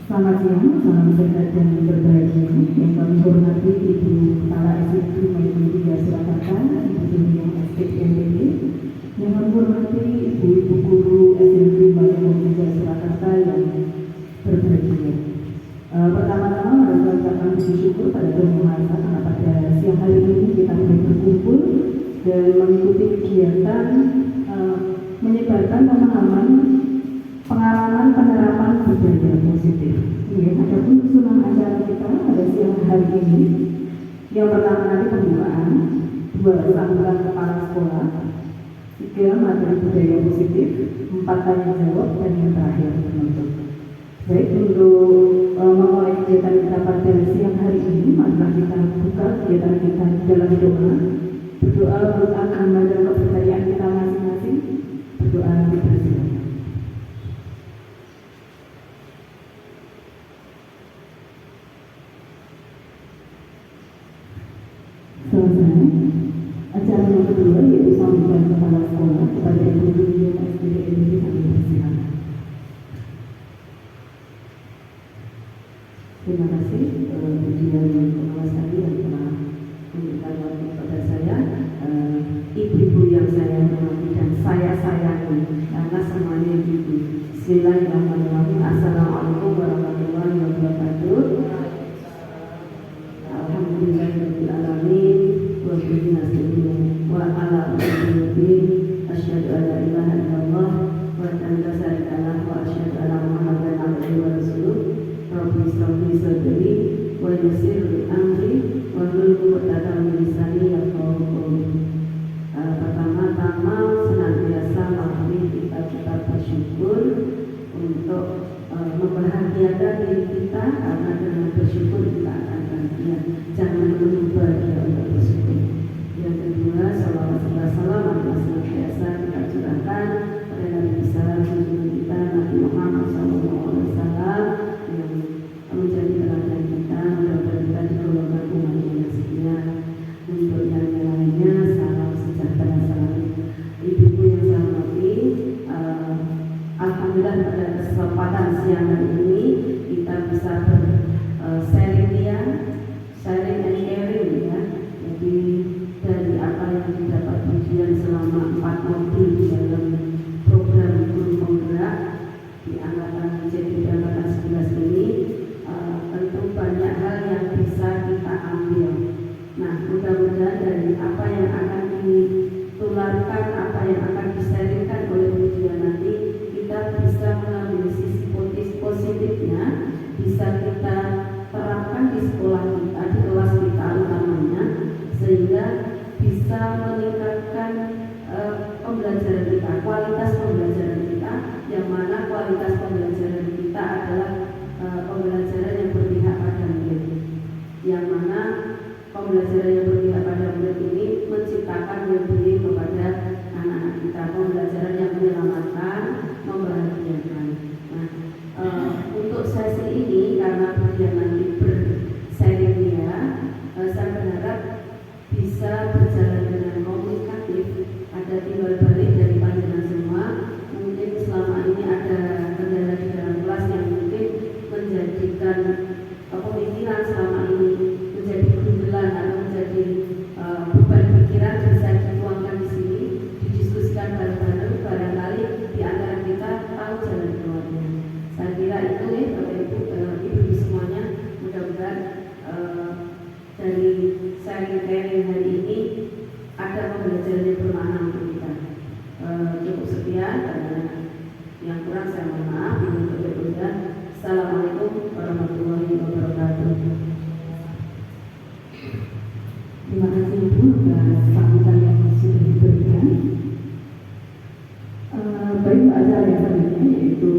Selamat siang, salam sehat dan berbahagia. Yang kami hormati Ibu Kepala SIP Maimuniyah Surakarta, Ibu Dunia SPNBD. Yang kami hormati Ibu Guru SMP Maimuniyah Surakarta yang berbahagia. Pertama-tama mari kita ucapkan puji syukur pada Tuhan Yang Maha Esa karena pada siang hari ini kita boleh berkumpul dan mengikuti kegiatan menyebarkan pemahaman pengalaman penerapan budaya positif. Ya, adapun susunan acara kita pada siang hari ini, yang pertama nanti pembukaan, 2 sambutan kepala sekolah, 3 materi budaya positif, 4 tanya jawab, dan yang terakhir penutup. Baik, untuk memulai kegiatan kita pada siang hari ini, marilah kita buka kegiatan kita dalam doa. Berdoa menurut agama dan kepercayaan kita masing-masing. Berdoa dipersilakan. Selesai. Acara yang kedua yaitu sambutan kepala sekolah kepada Ibu Dunia SPNBD, kami persilakan. Terima kasih Dirjen Pengawas tadi yang telah memberikan waktu kepada saya, ibu-ibu yang saya hormati dan saya sayangi karena semuanya ibu. Bismillahirrahmanirrahim. Assalamualaikum warahmatullahi wabarakatuh. Alhamdulillahirabbil alamin wa bihi nasta'in wa ala alihi asyhadu an la ilaha illallah wa la syarika lahu wa asyhadu anna muhammadan abduhu wa rasuluh. Rabbi shrahli sadri wa yassir li amri wa hlul 'uqdatam min lisani yafqahu qawli. Pertama-tama senantiasa mari kita bersyukur untuk membahagiakan diri kita karena dengan bersyukur kita akan bahagia. Jangan menunggu bahagia untuk bersyukur. Yang kedua, salawat serta salam atas senantiasa kita curahkan pada Nabi besar junjungan kita Nabi Muhammad SAW yang menjadi teladan kita, mudah-mudahan kita digolongkan umatnya yang setia. Untuk yang lainnya, salam sejahtera selalu. Ibu-ibu yang saya hormati, alhamdulillah pada kesempatan siang hari ini kita bisa sharing and caring ya. Jadi dari apa yang didapat ujian selama 4 modul di dalam program guru penggerak di angkatan jadi angkatan 11 ini, tentu banyak hal yang bisa kita ambil. Nah, mudah-mudahan dari apa yang akan ditularkan, apa yang akan disaringkan oleh ujian nanti, kita bisa mengambil sisi positifnya, bisa kita terapkan di sekolah kita, di kelas kita utamanya, sehingga bisa meningkatkan pembelajaran kita, kualitas pembelajaran kita, yang mana kualitas pembelajaran kita adalah pembelajaran yang berpihak pada murid, yang mana pembelajaran yang berpihak pada murid ini menciptakan well-being kepada anak-anak kita, pembelajaran yang menyelamatkan, membahagiakan. Nah, untuk sesi ini karena beliau nanti bersharing dia, saya berharap bisa berjalan dengan komunikatif, ada timbal balik dari panjenengan semua. Mungkin selama ini ada kendala di dalam kelas yang mungkin menjadikan pemikiran selama ini menjadi gundulan atau menjadi beban pikiran, bisa dituangkan di sini, didiskusikan bareng-bareng, barangkali di antara kita tahu jalan keluarnya. Saya kira itu ya Bapak Ibu, Ibu semuanya, mudah-mudahan dari sharing hari ini ada pembelajaran yang bermakna untuk kita. Cukup sekian, dan yang kurang saya mohon maaf. Assalamualaikum warahmatullahi wabarakatuh. Terima kasih Ibu atas sambutan yang sudah diberikan. Baik, acara yang selanjutnya yaitu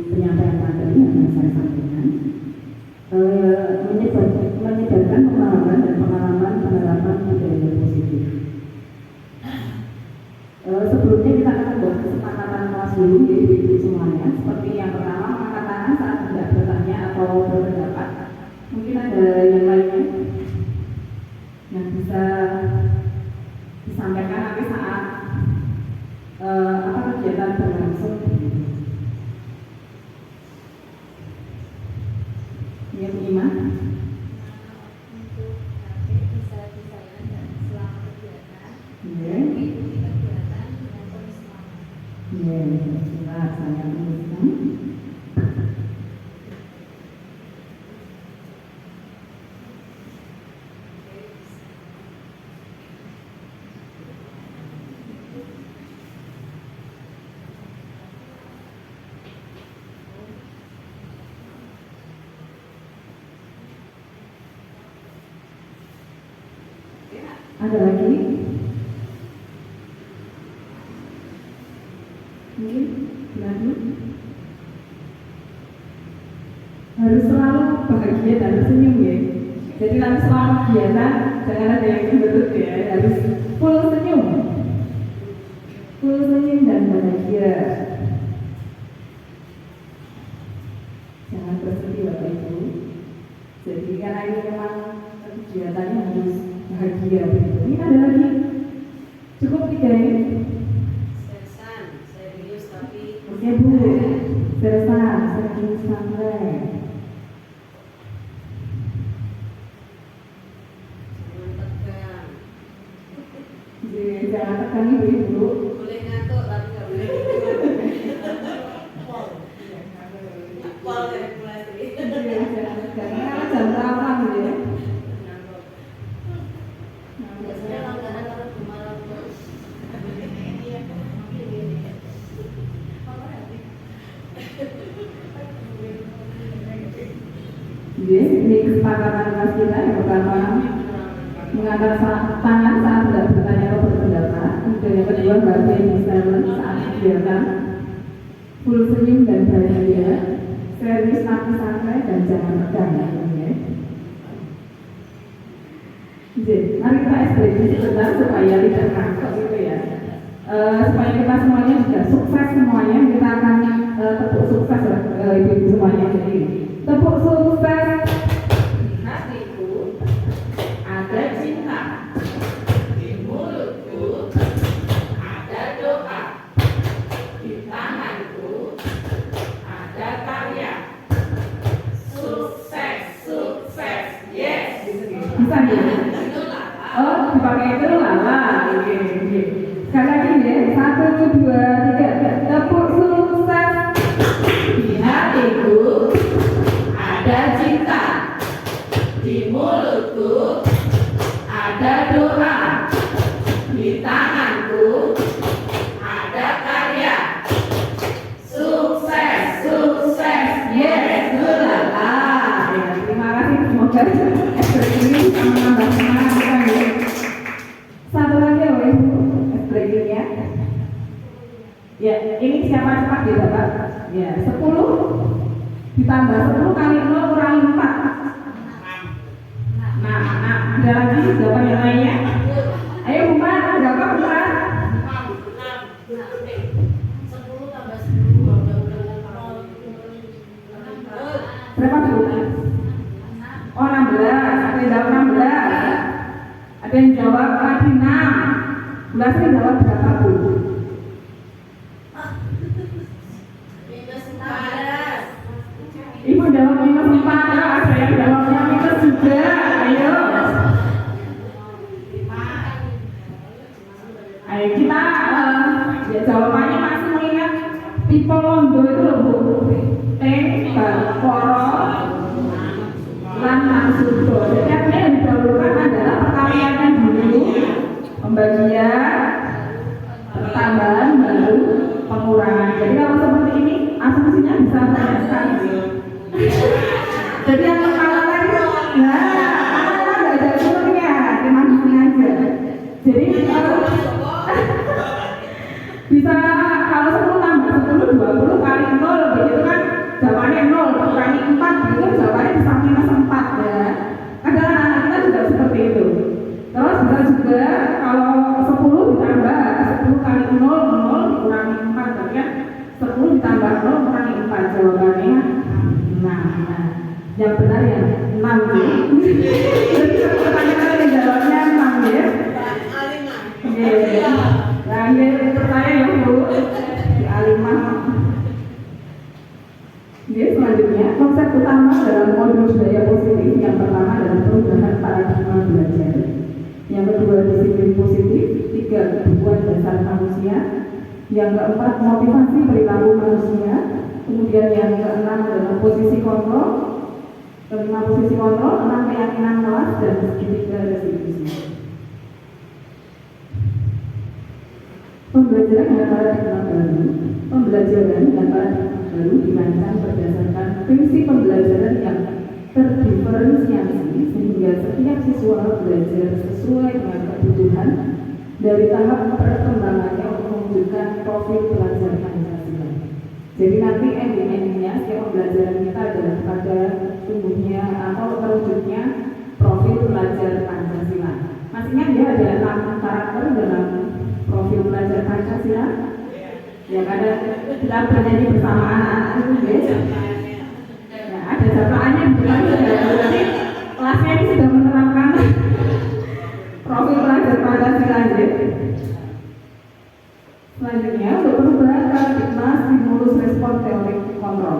penyampaian materi yang akan saya sampaikan, menyebarkan pengalaman dan pengalaman penerapan budaya positif. Sebelumnya kita akan buat kesepakatan kelas dulu ya Ibu semuanya. Seperti yang pertama, angkat tangan saat tidak bertanya atau berpendapat. Mungkin ada yang lainnya yang bisa disampaikan nanti saat kegiatan berlangsung. Ya, Iman. Untuk HP bisa-bisanya dan selama kegiatan, Iya. mengikuti kegiatan dengan penuh semangat. Iya, jelas saya teruskan. Ada lagi? Mungkin lagi harus selalu bahagia dan senyum ya. Jadi nanti selama kegiatan jangan ada yang cemberut ya, harus full senyum dan bahagia. Jangan bersedih Bapak Ibu. Jadi karena ini memang kegiatannya harus bahagia begitu. Ini ada lagi? Cukup 3 ini? Serius tapi Oke Bu, serius sampai. jangan tegang. Jadi jangan tekan Ibu. Boleh ngantuk tapi nggak boleh Pol dari mulai Jangan tekan. Karena jam berapa gitu ya? biasanya langganan kalau kemarin terus. Jadi ini kesepakatan kelas kita yang pertama mengangkat tangan saat tidak bertanya atau berpendapat. Dan yang kedua bagian silent saat kegiatan. Full senyum dan bahagia. Serius tapi santai dan jangan tegang ya. Jadi, mari kita ekspresi sebentar supaya tidak ngantuk gitu ya. Supaya kita semuanya juga sukses semuanya, kita akan tepuk sukses ibu-ibu semuanya. Jadi tepuk sukses. Di hatiku ada cinta, di mulutku ada doa, di tanganku ada karya. Sukses, sukses, yes. Bisa ya? Oh, dipakai itu lala. Oke. Sekali lagi ya, 1, 2, 3. Tepuk sukses. Di hatiku ada cinta, di mulutku ada doa, di tanganku ada karya. Sukses, sukses, yes, lala. Ya, terima kasih. Semoga ekspresi ini bisa menambah semangat kita ya. Satu lagi ya Ibu, ekspresinya. Ya, ini siapa cepat ya Bapak? Ya, 10 ditambah 10 kali 0 kurangi 4. Nah, ada lagi jawaban yang lainnya? Ayo Bukan, berapa Bukan? 10 tambah 10 Berapa Bu? Oh 16, ada yang jawab 16. Ada yang jawab tadi 6. Bulan sering jawab berapa Bu? minus 14. Ibu jawab minus 4, ada yang jawabnya minus juga. Ayo. Ayo kita ya jawabannya masih mengingat tipe londo itu loh Bu. Poro lan mansudo. Jadi artinya yang didahulukan adalah perkaliannya dulu, pembagian, pertambahan, baru pengurangan. Jadi kalau seperti ini asumsinya bisa banyak sekali. Jadi yang pertama tadi, nah, nggak ada sumbernya, dimasukin aja. Jadi bisa kalau 10 tambah 10 20 kali 0 begitu kan jawabannya 0 kurangi 4 begitu jawabannya bisa minus 4 ya. Kadang anak kita juga seperti itu. Terus bisa juga kalau 10 ditambah 10 kali 0 0 dikurangi 4 berarti kan 10 ditambah 0 kurangi 4 jawabannya nah yang benar ya 6 ya. Jadi pertanyaan yang jawabnya 6 ya. Nah, ini pertanyaan yang Bu di A5. Dia selanjutnya konsep konsep utama dalam modul budaya positif yang pertama adalah perubahan paradigma belajar, yang kedua disiplin positif, tiga kebutuhan dasar manusia, yang keempat motivasi perilaku manusia, kemudian yang keenam adalah posisi kontrol, kelima posisi kontrol, enam keyakinan kelas, dan ketiga restitusi. Pembelajaran yang paradigma baru, dirancang berdasarkan prinsip pembelajaran yang terdiferensiasi sehingga setiap siswa belajar sesuai dengan kebutuhan dari tahap perkembangannya untuk mewujudkan profil pelajar Pancasila. Jadi nanti endingnya setiap pembelajaran kita adalah pada tumbuhnya atau terwujudnya profil pelajar Pancasila. Masih ingat ya ada 6 karakter dalam profil pelajar Pancasila? Ya ada, kita bernyanyi bersama anak-anak itu ya. Ya ada jawabannya bukan berarti kelasnya ini sudah menerapkan profil pelajar Pancasila aja. Selanjutnya untuk perubahan paradigma stimulus respon teori kontrol.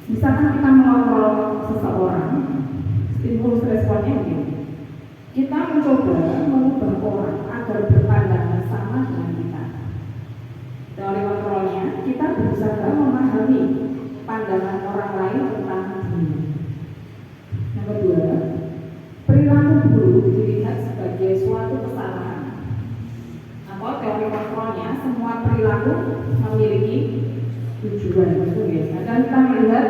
Misalkan kita mengontrol seseorang, stimulus responnya begini. Kita mencoba mengubah orang agar berpandangan sama dengan kita. Teori kontrolnya, kita berusaha memahami pandangan orang lain tentang dunia. Yang kedua, perilaku buruk dilihat sebagai suatu kesalahan. Atau teori kontrolnya, semua perilaku memiliki tujuan. Dan kita melihat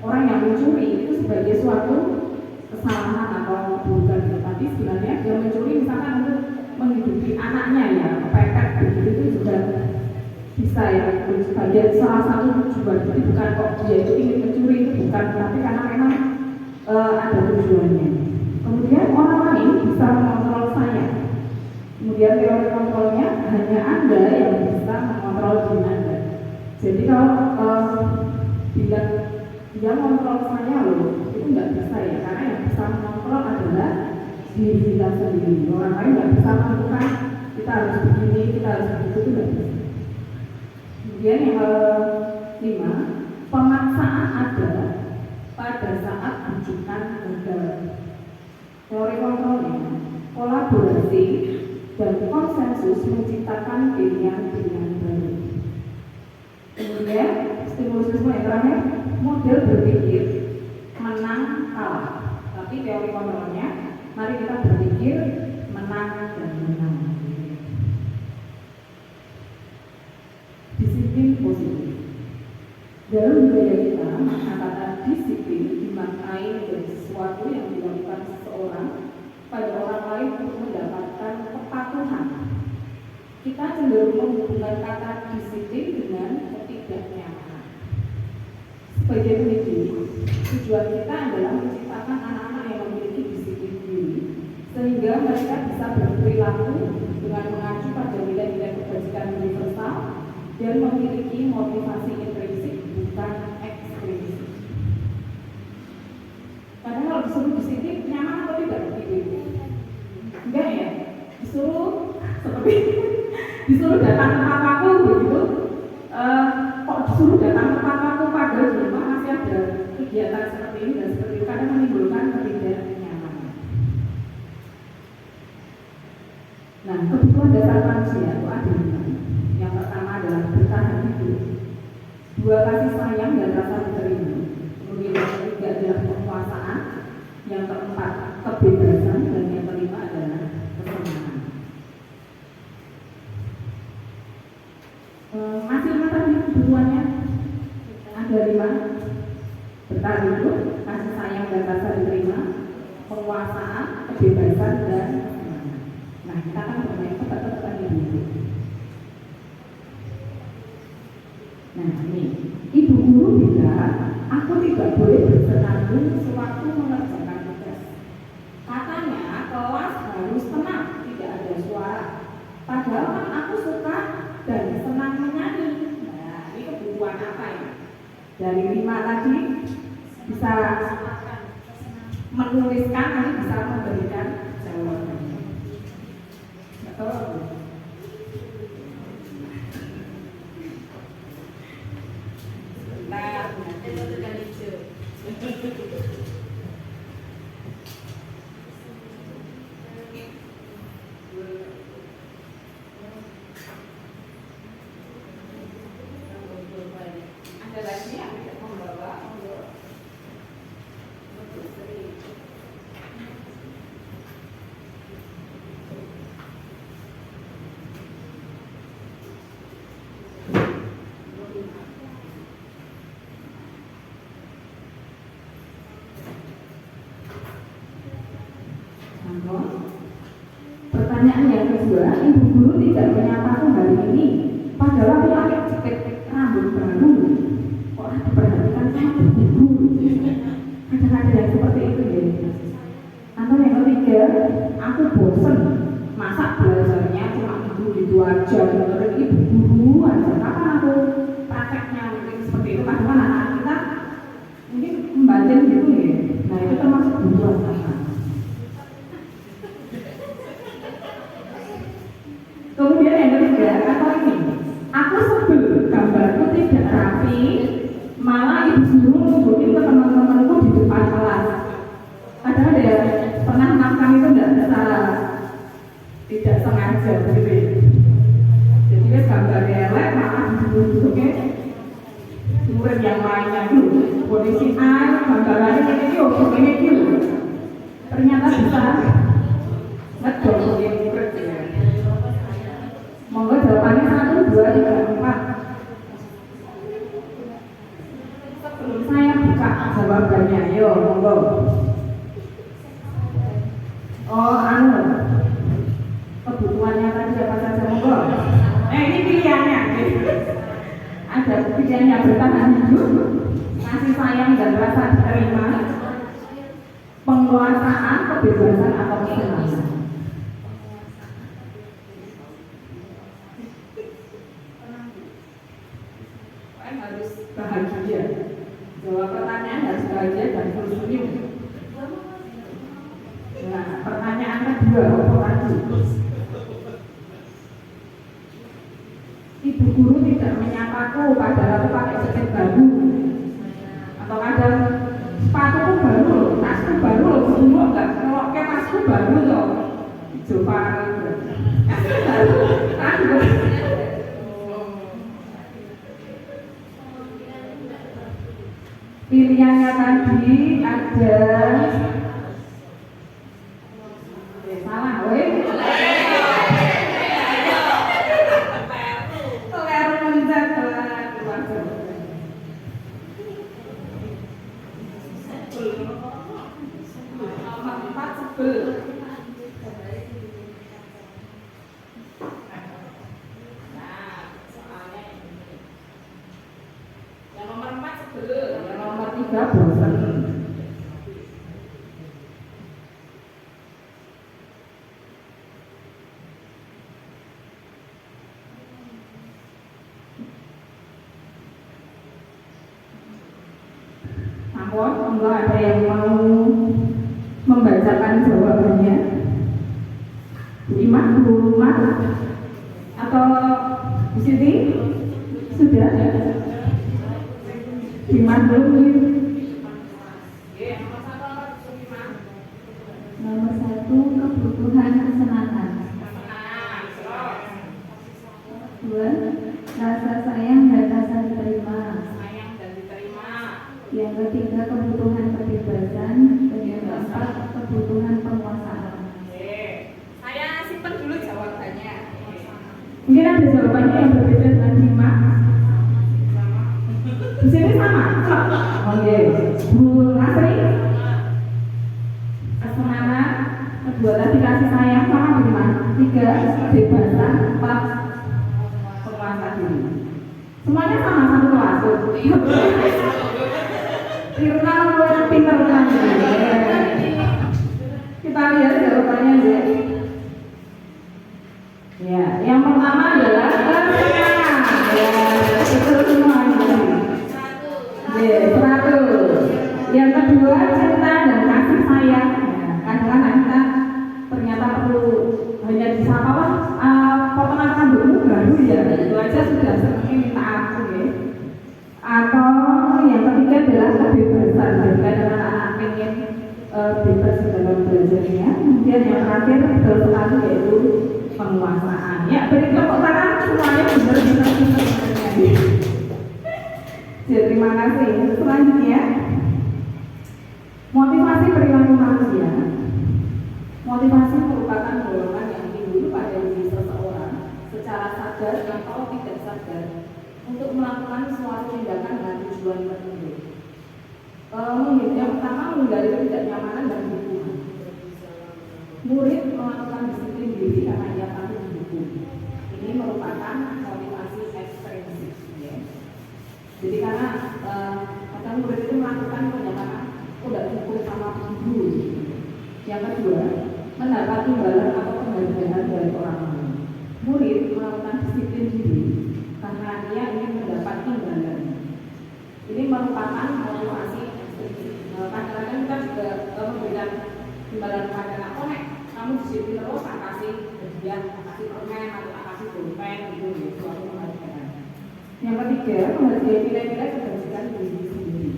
orang yang mencuri itu sebagai suatu kesalahan atau keburukan. Tapi sebenarnya dia mencuri misalkan untuk menghidupi anaknya ya, kepepet begitu itu juga bisa ya, sebagai salah satu tujuan. Jadi bukan kok dia itu ingin mencuri, itu bukan, tapi karena memang ada tujuannya. Kemudian orang lain bisa mengontrol saya. Kemudian teori kontrolnya hanya Anda yang bisa mengontrol diri Anda. Jadi kalau bilang dia mengontrol saya loh, itu nggak bisa ya, karena yang bisa mengontrol adalah diri kita sendiri. Orang lain nggak bisa menentukan kita harus begini, kita harus begitu, itu nggak bisa. Kemudian yang kelima, pemaksaan ada pada saat rujukan gagal. Teori kontrolnya, kolaborasi dan konsensus menciptakan pilihan-pilihan baru. Kemudian stimulus yang terakhir, model berpikir menang kalah. Tapi teori kontrolnya, mari kita berpikir menang dan menang. Disiplin positif. Dalam budaya kita, kata disiplin dimaknai menjadi sesuatu yang dilakukan seseorang pada orang lain untuk mendapatkan kepatuhan. Kita cenderung menghubungkan kata disiplin dengan ketidaknyamanan. Sebagai pendidik, tujuan kita adalah menciptakan anak-anak yang memiliki disiplin diri, sehingga mereka bisa berperilaku dengan mengacu pada nilai-nilai kebajikan universal dan memiliki motivasi intrinsik bukan ekstrinsik. Padahal disuruh disiplin nyaman atau tidak begitu? Enggak ya? Disuruh seperti disuruh datang ke papaku begitu. Kok disuruh datang ke papaku padahal di rumah masih ada kegiatan seperti ini dan seperti itu, kadang menimbulkan ketidaknyamanan. Nah, kebutuhan dasar manusia itu ada lima. Yang pertama adalah bertahan hidup, dua kasih sayang dan rasa diterima, kemudian yang ketiga adalah kekuasaan, yang keempat kebebasan, dan yang kelima adalah kesenangan. Masih ingat tadi kebutuhannya ada lima: bertahan hidup, kasih sayang dan rasa diterima, penguasaan, kebebasan, dan kesenangan. Nah, kita akan bermain tebak-tebakan ini. Nah, ini ibu guru bilang aku tidak boleh bersenandung sewaktu mengerjakan tugas. Katanya kelas harus tenang, tidak ada suara. Padahal kan aku suka dan senang menyanyi. Nah, ini kebutuhan apa ya? Dari lima tadi bisa menuliskan, nanti bisa memberikan jawaban. Betul? Nah, itu kan hijau. Pertanyaan yang kedua, ibu guru tidak menyapaku hari ini, padahal aku pakai jaket rambut baru. Kok aku perhatikan sama ibu guru? Kadang-kadang yang seperti itu ya. Atau yang ketiga, aku bosen, masa belajarnya cuma itu aja, menurut ibu guru aja. Kapan aku prakteknya mungkin seperti itu? Kadang anak-anak kita mungkin membantu gitu ya. Nah itu termasuk kebutuhan sama. Kemudian yang ketiga, atau ini, aku sebel gambarku tidak rapi, malah ibu guru nunjukin ke teman-temanku di depan kelas. Kadang ada yang pernah makan itu tidak sengaja gitu. Jadi kan gambarnya elek, malah duduk-duduknya murid yang lainnya dulu. Kondisi A, gambarannya ini dulu. Ternyata bisa ngedol yang murid ya. Monggo jawabannya 1, 2, 3, 4. Sebelum saya buka jawabannya, yo monggo. Oh, kebutuhannya tadi apa saja monggo. Ini pilihannya. Ada pilihannya bertahan hidup, kasih sayang dan rasa diterima, penguasaan, kebebasan atau kesenangan. Harus bahagia. Jawab pertanyaan harus bahagia dan tersenyum. Nah, pertanyaan kedua, apa lagi? Ibu guru tidak menyapaku padahal aku pakai jaket baru. Atau kadang sepatuku baru, tasku baru, dulu enggak ngeloknya tasku baru loh. Hijau baru. Pilihannya tadi ada salah, weh. Keleru mencatat nomor 4 sebel. Nah, soalnya ini. Yang nomor 4 sebel, yang nomor 3 bosan. Enggak ada yang mau membacakan jawabannya. Bu Iman, Bu Mat, atau Bu Siti? Sudah? Iman dulu. Nomor 1, kebutuhan kesenangan. 2, rasa sayang dan rasa diterima. Yang ketiga, kebutuhan kebebasan. Dan yang keempat, kebutuhan penguasaan. Saya simpan dulu jawabannya. Mungkin ada jawabannya yang berbeda dengan Hima. Di sini sama. Oke, Bu Nasri. Kesenangan. Kedua tadi kasih sayang sama bagaimana? 3, kebebasan. 4, penguasaan diri. Semuanya sama satu kelas. Tirna mulai pinter kan? Kita lihat jawabannya ya. Ya, yang pertama adalah kesenangan. Ya, itu semuanya. Ya, 100. Yang kedua cinta dan kasih sayang. Kadang-kadang kita ternyata perlu hanya disapa lah. Potongan rambutmu baru ya, itu aja sudah senang minta aku ya. Atau yang ketiga adalah kebebasan. Jika anak-anak ingin bebas dalam belajarnya. Kemudian yang terakhir betul sekali yaitu penguasaan. Ya, beri tepuk tangan semuanya benar-benar pintar-pintarnya. Jadi terima kasih. Selanjutnya motivasi perilaku manusia. Motivasi merupakan dorongan yang timbul pada diri seseorang secara sadar atau tidak sadar untuk melakukan suatu tindakan dengan tujuan tertentu. Yang pertama menghindari ketidaknyamanan dan dukungan. murid melakukan disiplin diri karena ia takut dihukum. Ini merupakan motivasi ekstrinsik. Ya. Jadi karena kadang murid itu melakukan karena tidak dihukum sama guru. Yang kedua, mendapat imbalan atau penghargaan dari orang lain. Murid melakukan disiplin diri karena ia ingin mendapat imbalan. Ini merupakan motivasi ekstrinsik. Kadang-kadang kita juga memberikan imbalan kepada anak konek. Kamu disiplin terus, tak kasih hadiah, tak kasih permen, atau tak kasih pulpen, gitu, suatu penghargaan. Yang ketiga, menghargai nilai-nilai kebajikan diri sendiri.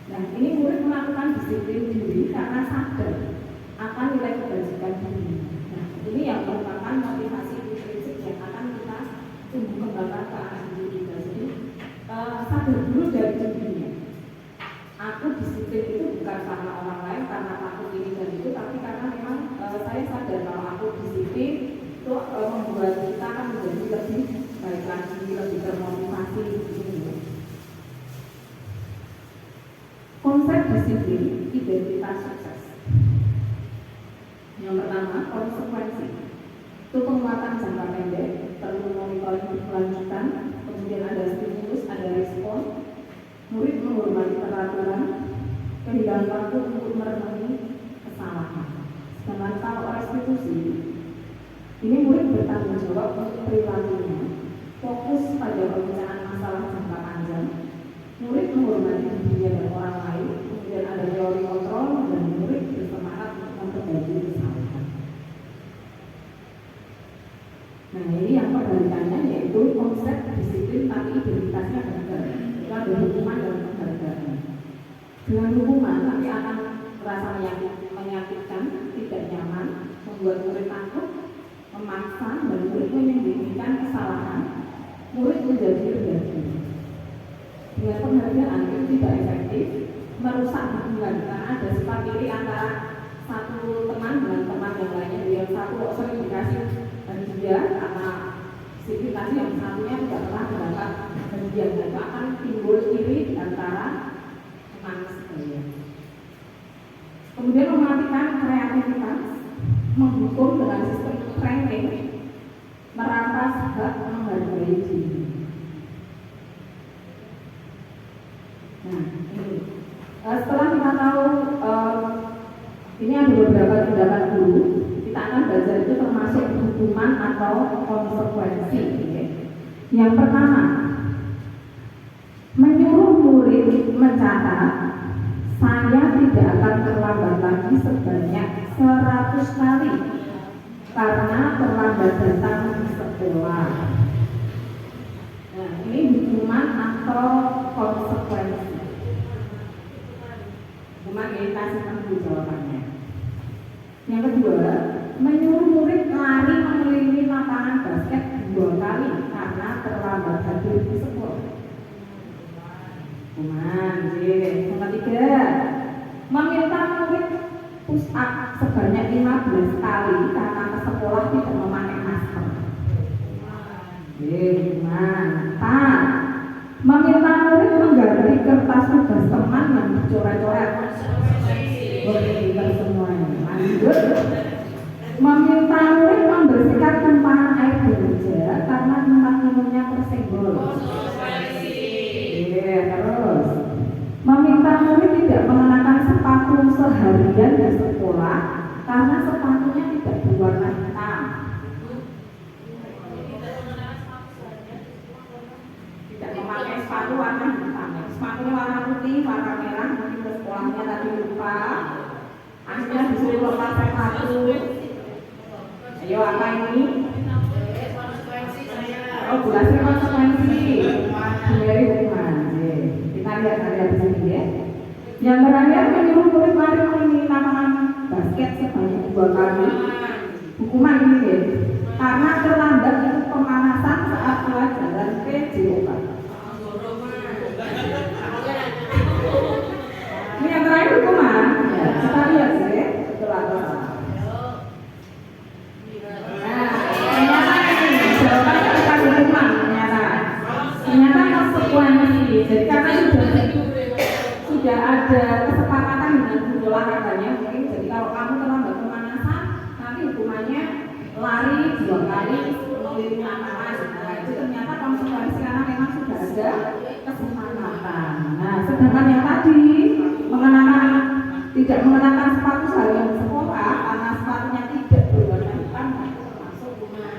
Nah, ini murid melakukan disiplin diri karena sadar akan nilai kebajikan diri. Nah, ini yang merupakan motivasi prinsip yang akan kita tumbuh kembangkan ke anak didik kita. Jadi, sadar dulu dari dirinya. Aku disiplin itu bukan karena orang lain, karena takut ini dan itu, tapi karena memang saya sadar kalau aku disiplin itu membuat kita akan menjadi lebih baik lagi, lebih termotivasi gitu. Konsep disiplin, identitas sukses. Yang pertama, konsekuensi. Itu penguatan jangka pendek, perlu monitoring berkelanjutan, kemudian ada stimulus, ada respon. Murid menghormati peraturan, kehilangan waktu untuk merenungi kesalahan. Sedangkan kalau restitusi, ini murid bertanggung jawab untuk perilakunya, fokus pada pemecahan masalah jangka panjang. Murid menghormati dirinya dan orang lain, kemudian ada teori kontrol dan murid bersemangat untuk memperbaiki kesalahan. Nah, ini yang perbalikannya yaitu konsep disiplin tapi identitasnya berbeda. Kita berhukuman dan penghargaan. Dengan hukuman tapi akan merasa menyakitkan, tidak nyaman, membuat murid takut, memaksa dan murid menyembunyikan kesalahan. Murid menjadi rendah diri. Dengan penghargaan itu tidak efektif, merusak hubungan karena ada sifat iri antara satu teman dengan teman yang lainnya. Yang satu sering dikasih hadiah karena sivitas yang satunya tidak pernah mendapat hadiah, dan akan timbul iri di antara teman sebaya. Kemudian mematikan kreativitas, menghukum dengan sistem ranking, merampas hak menghargai diri. Nah, ini setelah kita tahu ini ada beberapa tindakan dulu, kita akan belajar itu termasuk hukuman atau konsekuensi. Yang pertama, menyuruh murid mencatat, saya tidak akan terlambat lagi sebanyak 100 kali karena terlambat datang di sekolah. Nah, ini hukuman atau konsekuensi. Hukuman ini kasih tanggung jawabannya. Yang kedua, menyuruh murid lari mengelilingi lapangan basket 2 kali karena terlambat hadir di sekolah. Yang ketiga, meminta murid push up sebanyak 15 kali karena ke sekolah tidak memakai masker. Meminta murid mengganti kertas tugas teman yang dicoret-coret. Semuanya. Lanjut. Meminta murid membersihkan tumpahan air bekerja karena tempat minumnya tersenggol. Terus meminta murid tidak mengenakan sepatu seharian di sekolah karena sepatunya tidak berwarna hitam. Tidak memakai sepatu warna hitam. Sepatunya warna putih, warna merah, mungkin ke sekolahnya tadi lupa. Akhirnya disuruh lepas sepatu. Ayo apa ini? Oh, bulasnya konsekuensi dari hukuman. Kita lihat ada di sini ya. Yang terakhir, menyuruh murid lari mengelilingi lapangan basket sebanyak 2 kali. Hukuman ini ya, karena terlambat itu pemanasan saat pelajaran PJOK. Ini yang terakhir hukuman. Ya, kita lihat ya, betul atau salah. Jadi karena sudah ada kesepakatan dengan guru olahraganya, mungkin jadi kalau kamu terlambat pemanasan, nanti hukumannya lari 2 kali mengelilingi lapangan. Nah, itu ternyata konsekuensi karena memang sudah ada kesepakatan. Nah, sedangkan yang tadi tidak mengenakan sepatu seharian di sekolah karena sepatunya tidak berwarna hitam, nah itu termasuk hukuman.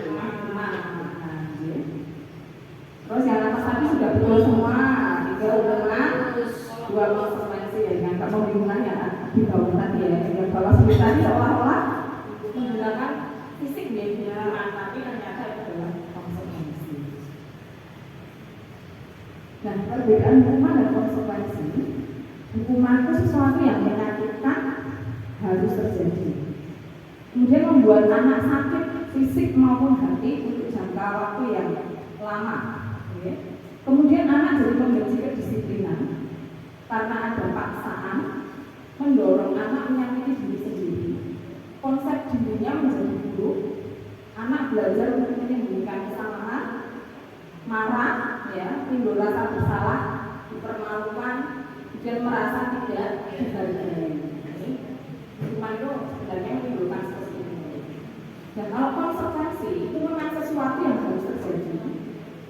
Terus yang atas tadi sudah betul semua, 3 hukuman, 2 konsekuensi ya, dengan pembingungan yang di bawah tadi ya, yang bawah sini tadi seolah-olah menggunakan fisik ya, tapi ternyata itu adalah konsekuensi. Nah, perbedaan hukuman dan konsekuensi, hukuman itu sesuatu yang menyakitkan harus terjadi, kemudian membuat anak sakit fisik maupun hati untuk jangka waktu yang lama. Kemudian anak jadi membenci kedisiplinan karena ada paksaan, mendorong anak menyakiti diri sendiri, konsep dirinya menjadi buruk, anak belajar untuk menyembunyikan kesalahan, marah, ya, timbul rasa bersalah, dipermalukan, dan merasa tidak dihargai. Hukuman itu sebenarnya menimbulkan seperti ini. Dan kalau konsekuensi itu memang sesuatu yang harus terjadi,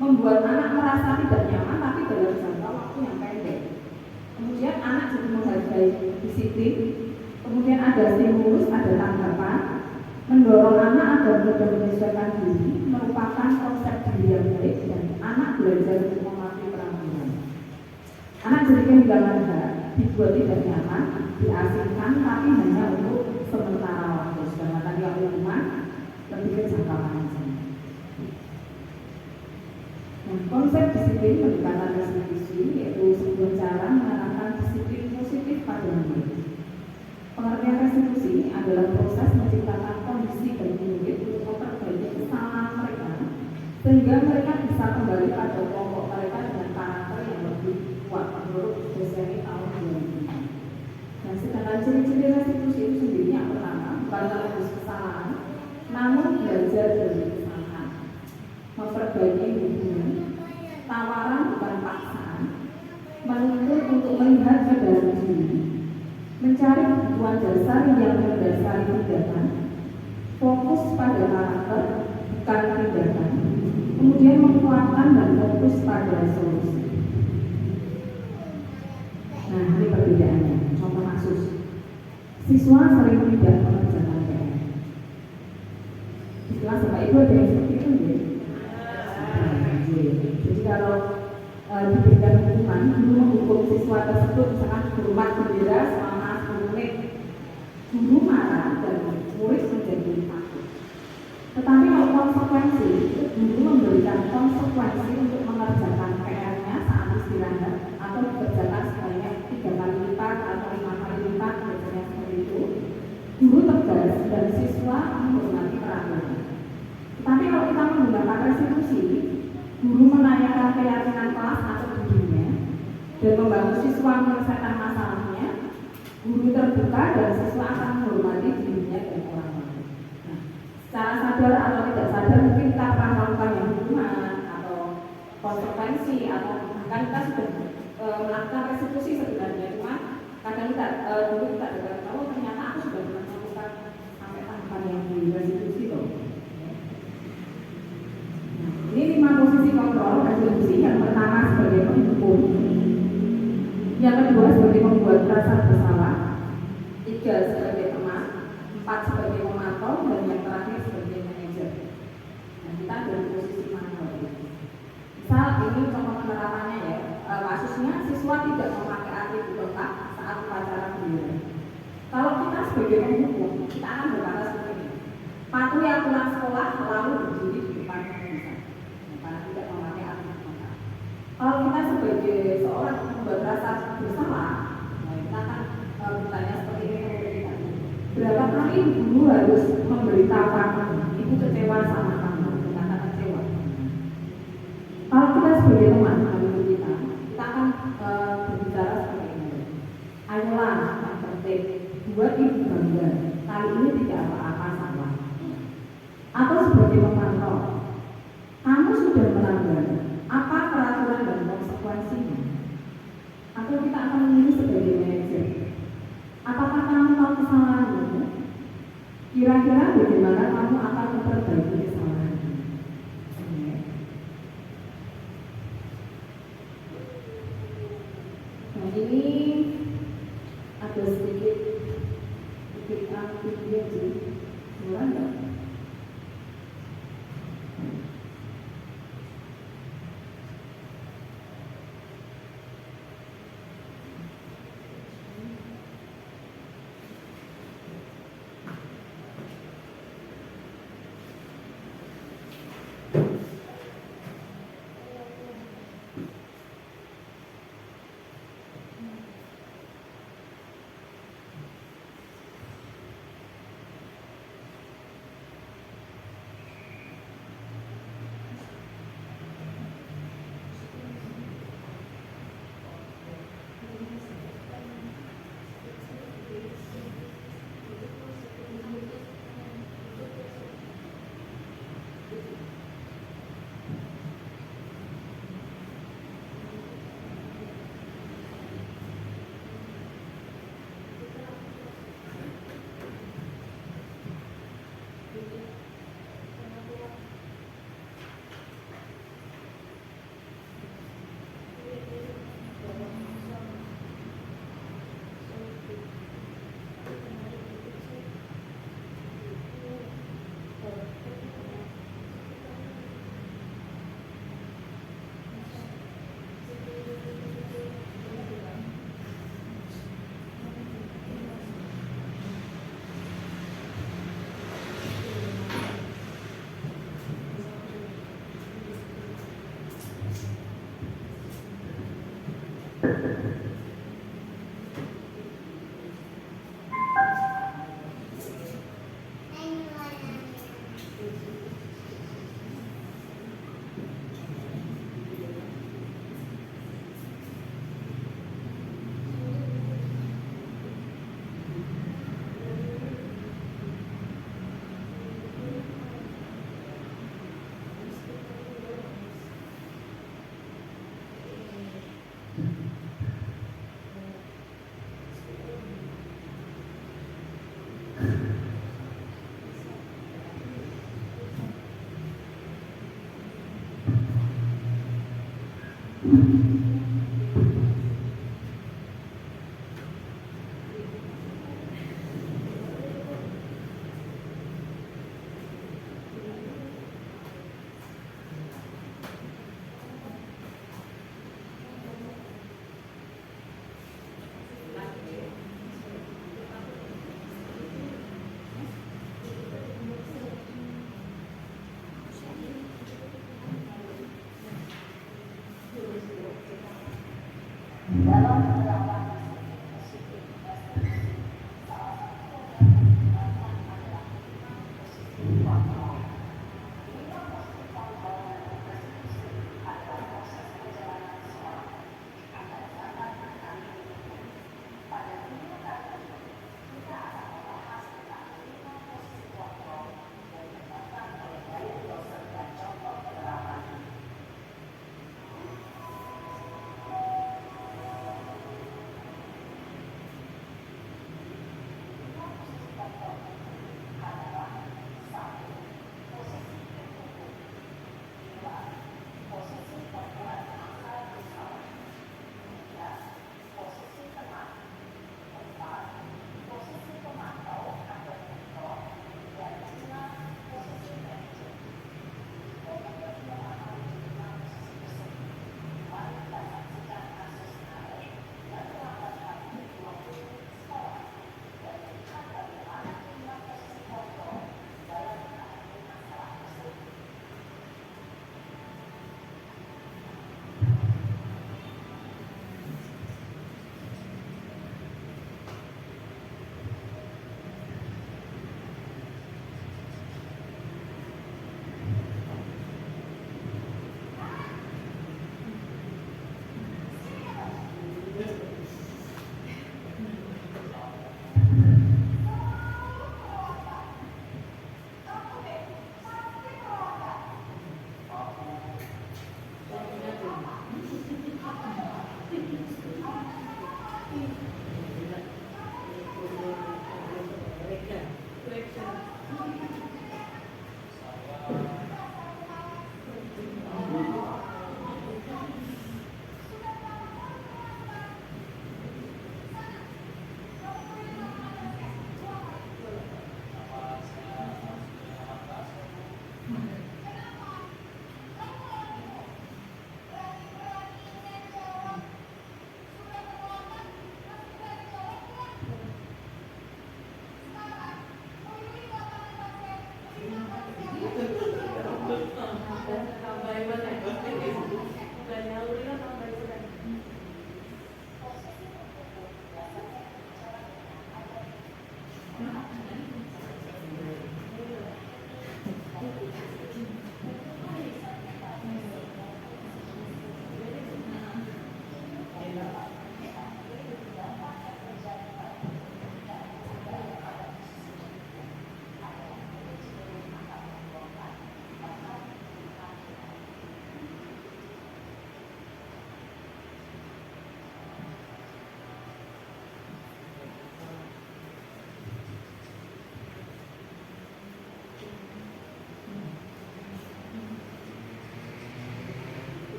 membuat anak merasa tidak nyaman tapi dalam jangka waktu yang pendek. Kemudian anak jadi menghargai disiplin, kemudian ada stimulus, ada tanggapan, mendorong anak agar mudah menyesuaikan diri, merupakan konsep diri yang baik, dan anak belajar untuk mematuhi peraturan. Anak jadi kehilangan hak, dibuat tidak nyaman, diasingkan, tapi hanya untuk sementara waktu. Sedangkan tadi yang hukuman lebih ke jangka panjang. Nah, konsep disiplin pendekatan restitusi yaitu sebuah cara menanamkan disiplin positif pada murid. Pengertian restitusi adalah proses menciptakan kondisi bagi murid untuk memperbaiki kesalahan mereka sehingga mereka bisa kembali pada kelompok mereka dengan karakter yang lebih kuat menurut dosen tahun 2000. Dan sedangkan ciri-ciri restitusi itu sendiri yang pertama bukan menebus kesalahan, namun belajar dari kesalahan, memperbaiki hubungan, tawaran bukan paksaan, menuntut untuk melihat ke dalam diri, mencari kebutuhan dasar yang mendasari tindakan, fokus pada karakter bukan tindakan, kemudian menguatkan dan fokus pada solusi. Nah, ini perbedaannya. Contoh kasus, siswa sering tidak mengerjakan PR. Di kelas Bapak Ibu ada yang seperti itu ya? Jadi kalau diberikan hukuman, guru menghukum siswa tersebut misalkan hormat bendera selama 10 menit, guru marah dan murid menjadi takut. Tetapi kalau konsekuensi, guru memberikan konsekuensi untuk mengerjakan PR-nya saat istirahat atau dikerjakan sebanyak 3 kali lipat atau 5 kali lipat, biasanya seperti itu. Guru tegas dan siswa menghormati peraturan. Tetapi kalau kita menggunakan restitusi, guru menanyakan keyakinan kelas atau dirinya dan membantu siswa menyelesaikan masalahnya. Guru terbuka dan siswa akan menghormati dirinya dan orang lain. Nah, secara sadar atau tidak sadar mungkin kita pernah melakukan yang hukuman atau konsekuensi atau bahkan kita sudah melakukan restitusi sebenarnya, cuma kadang dulu kita tidak tahu ternyata aku sudah melakukan sampai tahapan yang di restitusi loh. Ini 5 posisi kontrol restitusi. Yang pertama sebagai penghukum, yang kedua sebagai membuat rasa bersalah, 3 sebagai teman, 4 sebagai pemantau, dan yang terakhir sebagai manajer. Nah, kita ada di posisi mana? Misal ini contoh penerapannya ya, kasusnya siswa tidak memakai atribut lengkap saat upacara bendera. Kalau kita sebagai penghukum, kita akan berkata seperti ini: patuhi aturan sekolah lalu berdiri di depan pemirsa. Karena tidak memakai atribut lengkap. Kalau kita sebagai seorang membuat rasa bersalah, nah kita akan bertanya seperti ini kepada kita: berapa kali guru harus memberitahukan ibu kecewa sama kamu, kata kecewa. Kalau kita sebagai teman menurut kita akan berbicara seperti ini: ayolah yang tertib, buat ibu bangga, kali ini tidak apa-apa salah. Atau sebagai pemantau, kamu sudah melanggar, apa peraturan dan konsekuensinya? Atau kita akan memilih sebagai manajer, apakah kamu tahu kesalahanmu? Kira-kira bagaimana ada sedikit aktif dia sih, mulai nggak?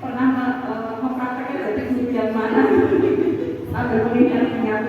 Pernah mempraktekkan detik ujian mana agar mengingat-ingat.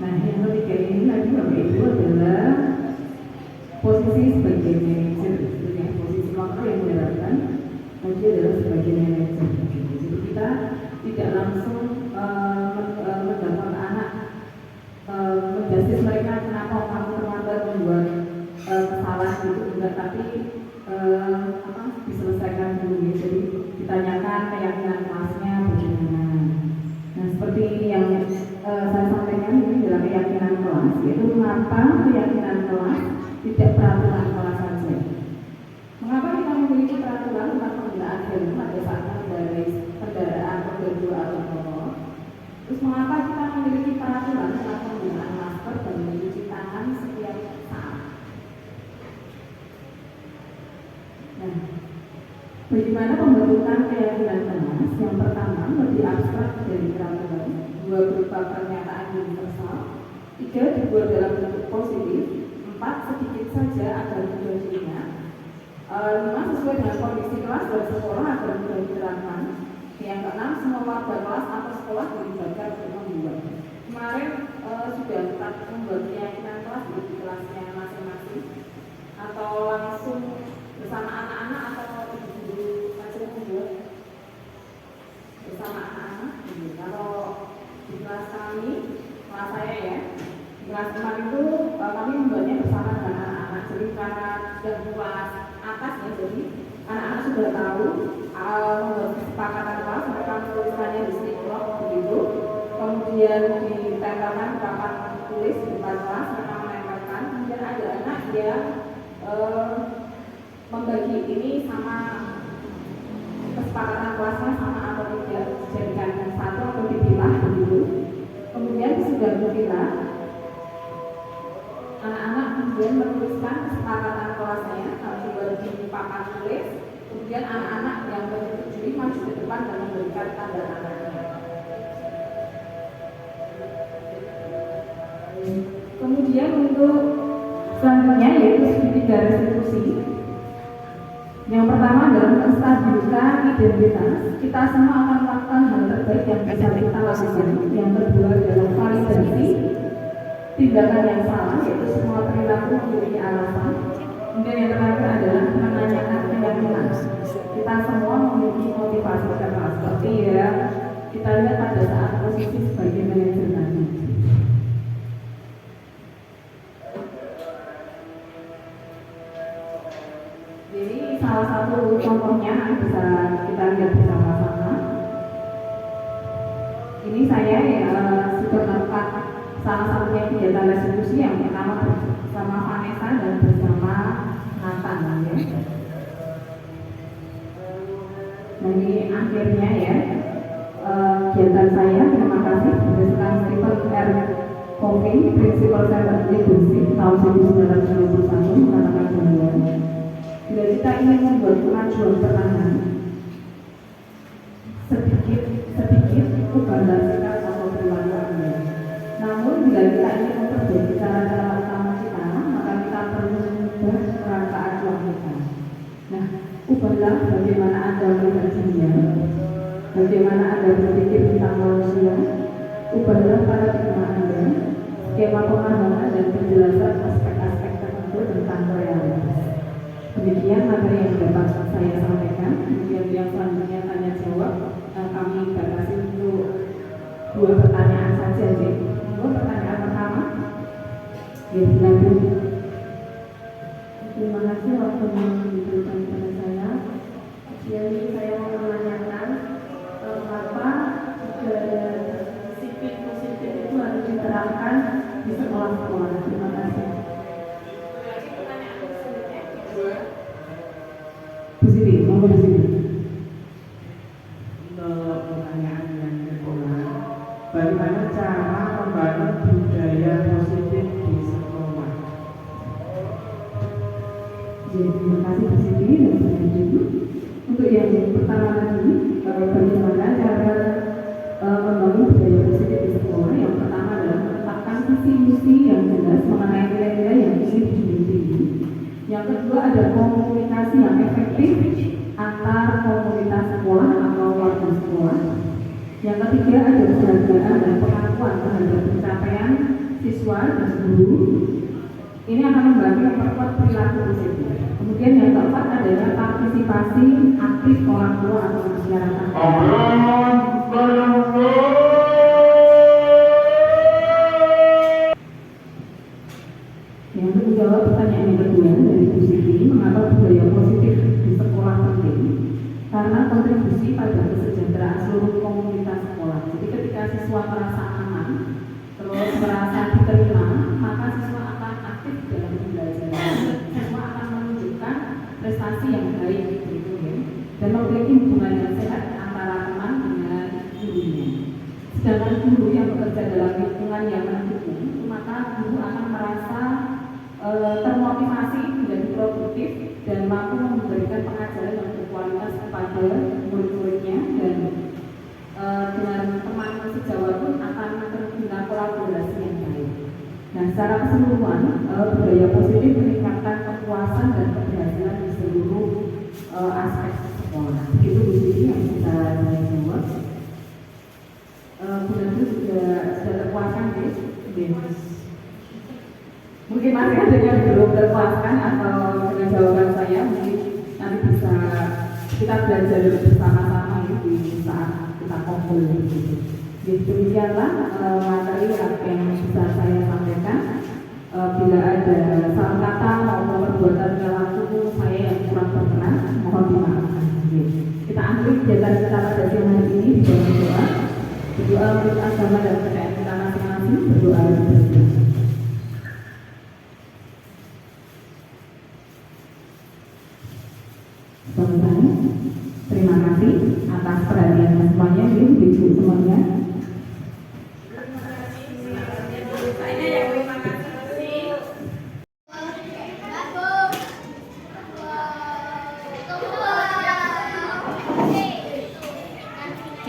Nah, yang ketiga ini tadi Bapak Ibu adalah posisi sebagai manajer, ya, posisi kontrol yang diharapkan tadi adalah sebagai manajer. Jadi kita tidak langsung mendapatkan anak menjustis mereka kenapa kamu terlambat membuat kesalahan gitu, enggak, tapi diselesaikan dulu ya. Jadi ditanyakan keyakinan kelasnya bagaimana. Nah, seperti yang saya sampaikan ini adalah keyakinan kelas, yaitu mengapa keyakinan kelas tidak peraturan kelas saja. Mengapa kita memiliki peraturan tentang penggunaan helm pada saat mengendarai kendaraan roda 2 atau motor? Terus mengapa kita memiliki peraturan tentang penggunaan masker dan mencuci tangan setiap saat? Nah, bagaimana pembentukan keyakinan kelas? Yang pertama, lebih abstrak dari peraturan. 2, berupa pernyataan universal. 3, dibuat dalam bentuk positif. 4, sedikit saja agar mudah diingat. 5, sesuai dengan kondisi kelas dan sekolah agar mudah diterapkan. Yang keenam, semua warga kelas atau sekolah dilibatkan untuk membuat. Kemarin sudah membuat keyakinan kelas di kelasnya masing-masing, atau langsung bersama anak-anak atau ibu-ibu saja membuat bersama anak-anak. Kalau di kelas kami, kelas saya ya, di kelas kemarin itu kami membuatnya bersama dengan anak-anak. Jadi karena sudah kelas atas ya, jadi anak-anak sudah tahu membuat kesepakatan kelas, mereka menuliskannya di stick-block begitu. Kemudian ditempelkan papan tulis di depan kelas, mereka menempelkan. Kemudian ada anak yang membagi ini sama kesepakatan kelasnya sama atau tidak, dijadikan yang satu atau dipilah begitu. Kemudian sudah dipilah, anak-anak kemudian menuliskan kesepakatan kelasnya di papan tulis. Kemudian anak-anak yang menyetujui maju ke depan dan memberikan tanda tangannya. Kemudian untuk selanjutnya yaitu segitiga restitusi. Yang pertama adalah menstabilkan identitas. Kita semua akan melakukan hal terbaik yang bisa kita lakukan. Yang kedua adalah validasi tindakan yang salah, yaitu semua perilaku memiliki alasan. Kemudian yang terakhir adalah menanyakan keyakinan. Kita semua memiliki motivasi keras, seperti ya kita lihat pada saat posisi sebagai manajer tadi. Jadi salah satu contohnya bisa kita lihat bersama-sama. Ini saya sudah melakukan salah satunya kegiatan restitusi yang pertama bersama Vanessa dan bersama Nathan ya. Nah ini akhirnya ya kegiatan saya. Terima kasih berdasarkan Stephen R. Covey, Principle Seven Leadership tahun 1991 mengatakan bahwa bila kita ingin membuat kemajuan perlahan, sedikit ubahlah sikap atau perilaku Anda. Namun bila kita ingin memperbaiki cara-cara utama kita, maka kita perlu mengubah kerangka acuan kita. Nah, ubahlah bagaimana Anda melihat dunia, bagaimana Anda berpikir tentang manusia, ubahlah paradigma Anda, skema pemahaman dan penjelasan aspek-aspek tertentu tentang realitas. Demikian materi yang dapat saya sampaikan. Kemudian yang selanjutnya tanya jawab, kami batasi untuk 2 pertanyaan saja. Pertanyaan pertama, ya silakan. Terima kasih waktu yang diberikan kepada saya. Jadi saya mau menanyakan mengapa budaya sipil positif itu harus diterapkan di sekolah-sekolah. Terima kasih. Bu Siti, monggo Bu Siti. Untuk pertanyaan yang kedua, bagaimana cara membangun budaya positif di sekolah? Jadi terima kasih Bu Siti dan selanjutnya untuk yang pertama tadi, bagaimana cara membangun budaya positif di sekolah? Yang pertama adalah menetapkan visi misi yang jelas mengenai nilai-nilai yang ingin dijunjung. Yang kedua ada komunikasi yang efektif antar komunitas sekolah atau warga sekolah. Yang ketiga ada penghargaan dan pengakuan terhadap pencapaian siswa dan guru. Ini akan membantu memperkuat perilaku positif. Kemudian yang keempat adalah partisipasi aktif orang tua atau masyarakat. Yang menjawab pertanyaan yang kedua dari Bu Siti, mengapa budaya positif di sekolah penting? Karena kontribusi pada kesejahteraan seluruh komunitas sekolah. Jadi ketika siswa merasa aman, terus merasa diterima, maka siswa akan aktif dalam pembelajaran. Siswa akan menunjukkan prestasi yang baik, gitu ya, dan memiliki hubungan yang sehat antara teman dengan gurunya. Sedangkan guru yang bekerja dalam lingkungan yang mendukung, maka guru akan merasa termotivasi menjadi produktif dan mampu memberikan pengajaran yang berkualitas kepada murid-muridnya, dan dengan teman sejawat pun akan terguna kolaborasi yang baik. Nah, secara keseluruhan budaya positif meningkatkan kepuasan dan keberhasilan di seluruh aspek sekolah. Itu Bu Siti yang bisa saya jawab. Benar-benar sudah terpuaskan, guys. Mungkin masih ada yang belum terpuaskan atau dengan jawaban saya, mungkin nanti bisa kita belajar bersama-sama ya, di saat kita kumpul gitu. Jadi demikianlah materi yang bisa saya sampaikan. Bila ada salah kata maupun perbuatan perilaku saya yang kurang berkenan, mohon dimaafkan. Kita akhiri kegiatan kita pada siang hari ini di dalam doa. Berdoa untuk agama dan kepercayaan kita masing-masing. Berdoa bersama. Teman-teman, terima kasih atas perhatian semuanya, ibu semuanya.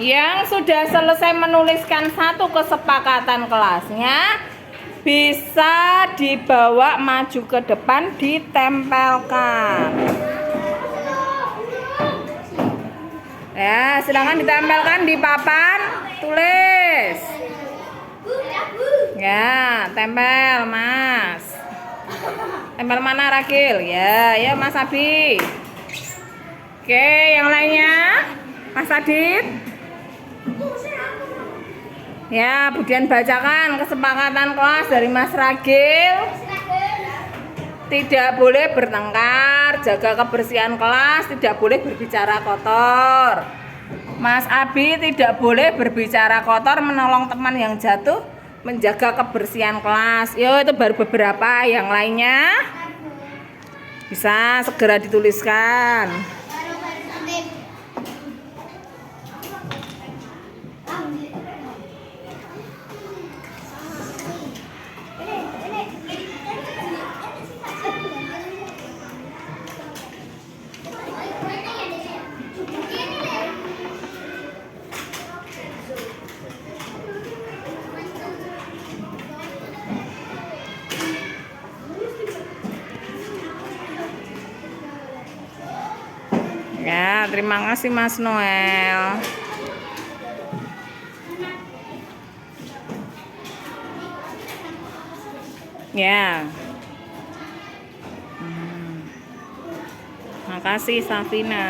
Yang sudah selesai menuliskan satu kesepakatan kelasnya bisa dibawa maju ke depan, ditempelkan. Ya, silakan ditempelkan di papan tulis. Ya, tempel, Mas. Tempel mana, Ragil? Ya, Mas Abi. Oke, yang lainnya, Mas Adit. Ya, kemudian bacakan kesepakatan kelas dari Mas Ragil. Tidak boleh bertengkar, jaga kebersihan kelas, tidak boleh berbicara kotor. Mas Abi tidak boleh berbicara kotor, menolong teman yang jatuh, menjaga kebersihan kelas. Yo, itu baru beberapa, yang lainnya bisa segera dituliskan. Ya, terima kasih Mas Noel. Ya. Makasih Safina.